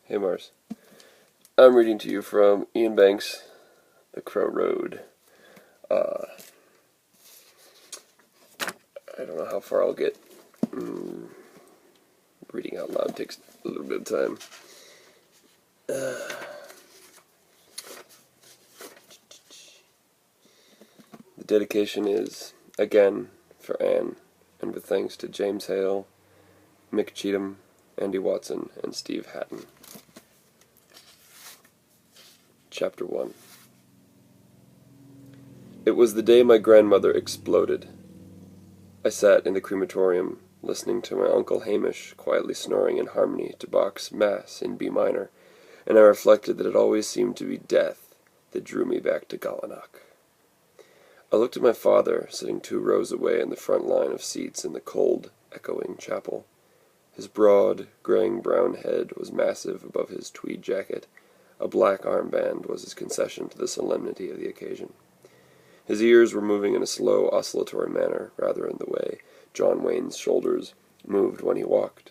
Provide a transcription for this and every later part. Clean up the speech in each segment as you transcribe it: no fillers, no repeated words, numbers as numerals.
Hey Mars. I'm reading to you from Ian Banks' The Crow Road. I don't know how far I'll get. Reading out loud takes a little bit of time. The dedication is, again, for Anne, and with thanks to James Hale, Mick Cheatham, Andy Watson, and Steve Hatton. Chapter 1. It was the day my grandmother exploded. I sat in the crematorium, listening to my Uncle Hamish quietly snoring in harmony to Bach's Mass in B minor, and I reflected that it always seemed to be death that drew me back to Gallenach. I looked at my father, sitting 2 rows away in the front line of seats in the cold, echoing chapel. His broad, graying-brown head was massive above his tweed jacket. A black armband was his concession to the solemnity of the occasion. His ears were moving in a slow, oscillatory manner, rather in the way John Wayne's shoulders moved when he walked.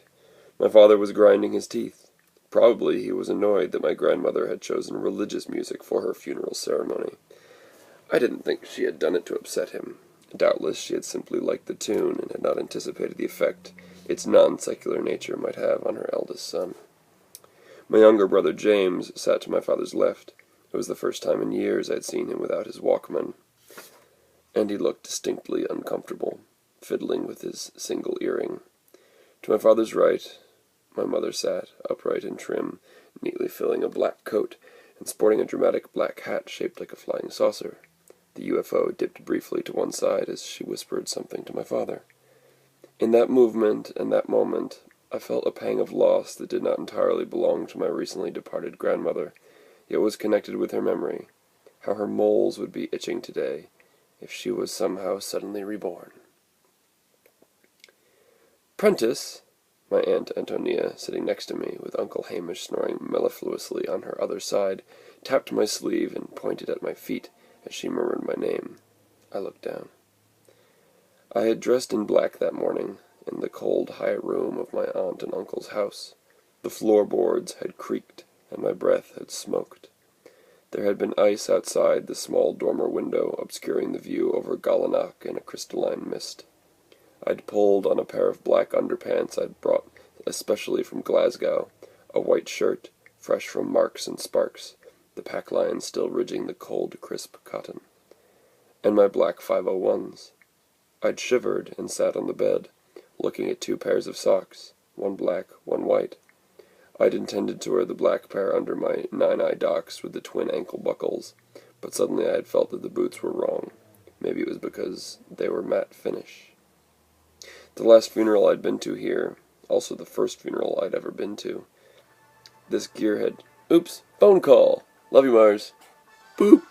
My father was grinding his teeth. Probably he was annoyed that my grandmother had chosen religious music for her funeral ceremony. I didn't think she had done it to upset him. Doubtless she had simply liked the tune and had not anticipated the effect its non-secular nature might have on her eldest son. My younger brother James sat to my father's left. It was the first time in years I had seen him without his Walkman, and he looked distinctly uncomfortable, fiddling with his single earring. To my father's right, my mother sat, upright and trim, neatly filling a black coat, and sporting a dramatic black hat shaped like a flying saucer. The UFO dipped briefly to one side as she whispered something to my father. In that movement and that moment, I felt a pang of loss that did not entirely belong to my recently departed grandmother, yet was connected with her memory, how her moles would be itching today, if she was somehow suddenly reborn. "Prentice," my Aunt Antonia, sitting next to me, with Uncle Hamish snoring mellifluously on her other side, tapped my sleeve and pointed at my feet as she murmured my name. I looked down. I had dressed in black that morning, in the cold high room of my aunt and uncle's house. The floorboards had creaked, and my breath had smoked. There had been ice outside the small dormer window, obscuring the view over Gallenach in a crystalline mist. I'd pulled on a pair of black underpants I'd brought especially from Glasgow, a white shirt, fresh from Marks and Sparks, the pack lines still ridging the cold, crisp cotton, and my black 501s. I'd shivered and sat on the bed, looking at 2 pairs of socks, one black, one white. I'd intended to wear the black pair under my 9-eye docks with the twin ankle buckles, but suddenly I had felt that the boots were wrong. Maybe it was because they were matte finish. The last funeral I'd been to here, also the first funeral I'd ever been to. This gearhead... Oops! Phone call! Love you, Mars. Boop!